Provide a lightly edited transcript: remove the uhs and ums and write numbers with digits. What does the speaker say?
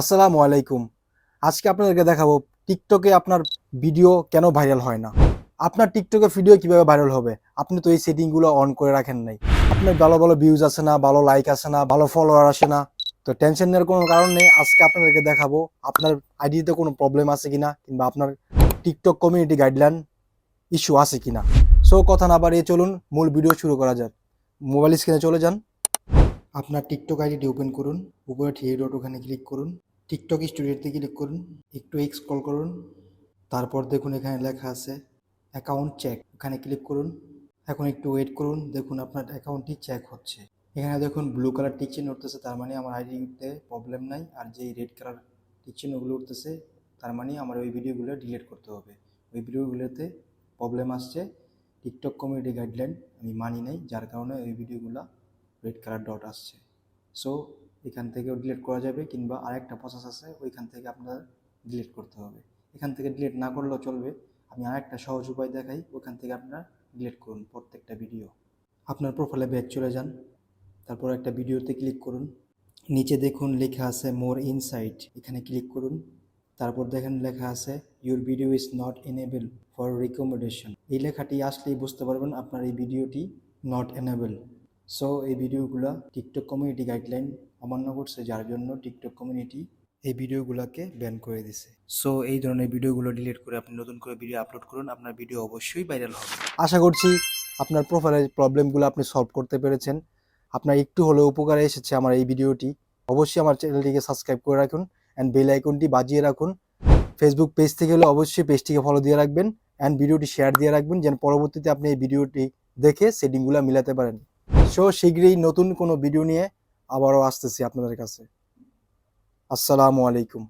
আসসালামু আলাইকুম। আজকে আপনাদেরকে দেখাবো টিকটকে আপনার ভিডিও কেন ভাইরাল হয় না। আপনার টিকটকে ভিডিও কিভাবে ভাইরাল হবে? আপনি তো এই সেটিংগুলো অন করে রাখেন নাই। আপনার ভালো ভিউজ আসে না, ভালো লাইক আসে না, ভালো ফলোয়ার আসে না। তো টেনশন নেওয়ার কোনো কারণ নেই। আজকে আপনাদেরকে দেখাবো আপনার আইডিতে কোনো প্রবলেম আছে কিনা কিংবা আপনার টিকটক কমিউনিটি গাইডলাইন ইস্যু আছে কিনা। সো কথা না বাড়িয়ে চলুন মূল ভিডিও শুরু করা যাক। মোবাইল স্ক্রিনে চলে যান। আপনার টিকটক আইডিটি ওপেন করুন। উপরে থ্রি ডট ওখানে ক্লিক করুন। টিকটক স্টুডিওতে ক্লিক করুন, একটু স্ক্রল করুন, তারপর দেখুন এখানে লেখা আছে অ্যাকাউন্ট চেক, এখানে ক্লিক করুন। এখন একটু ওয়েট করুন, দেখুন আপনার অ্যাকাউন্টটি চেক হচ্ছে। এখানে দেখুন ব্লু কালার টিক চিহ্ন উঠতেছে, তার মানে আমার আইডিতে প্রবলেম নাই। আর যেই রেড কালার টিক চিহ্নগুলো উঠতেছে তার মানে আমার ওই ভিডিওগুলো ডিলিট করতে হবে। ওই ভিডিওগুলোতে প্রবলেম আসছে, টিকটক কমিউনিটি গাইডলাইন আমি মানি নাই, যার কারণে ওই ভিডিওগুলো রেড কালার ডট আসছে। সো এখান থেকেও ডিলিট করা যাবে, কিংবা আরেকটা প্রসেস আছে, ওইখান থেকে আপনার ডিলিট করতে হবে। এখান থেকে ডিলিট না করলেও চলবে, আমি আরেকটা সহজ উপায় দেখাই। ওখান থেকে আপনার ডিলিট করুন প্রত্যেকটা ভিডিও। আপনার প্রোফাইলে ব্যাক চলে যান, তারপর একটা ভিডিওতে ক্লিক করুন। নিচে দেখুন লেখা আছে মোর ইনসাইট, এখানে ক্লিক করুন। তারপর দেখেন লেখা আছে your video is not enable for recommendation. এই লেখাটি আসলেই বুঝতে পারবেন আপনার এই ভিডিওটি নট এনেবল। সো এই ভিডিওগুলো টিকটক কমিউনিটি গাইডলাইন অমান্য করছে, যার জন্য টিকটক কমিউনিটি এই ভিডিওগুলোকে ব্যান করে দিছে। সো এই ধরনের ভিডিওগুলো ডিলিট করে আপনি নতুন করে ভিডিও আপলোড করুন, আপনার ভিডিও অবশ্যই ভাইরাল হবে। আশা করছি আপনার প্রোফাইলের প্রবলেমগুলো আপনি সলভ করতে পেরেছেন। আপনার একটু হলেও উপকারে এসেছে আমার এই ভিডিওটি। অবশ্যই আমার চ্যানেলটিকে সাবস্ক্রাইব করে রাখুন অ্যান্ড বেল আইকনটি বাজিয়ে রাখুন। ফেসবুক পেজ থেকে হলে অবশ্যই পেজটিকে ফলো দিয়ে রাখবেন অ্যান্ড ভিডিওটি শেয়ার দিয়ে রাখবেন, যেন পরবর্তীতে আপনি এই ভিডিওটি দেখে সেটিংগুলো মিলাতে পারেন। সো শীঘ্রই নতুন কোনো ভিডিও নিয়ে আবারও আসতেছি আপনাদের কাছে। আসসালামু আলাইকুম।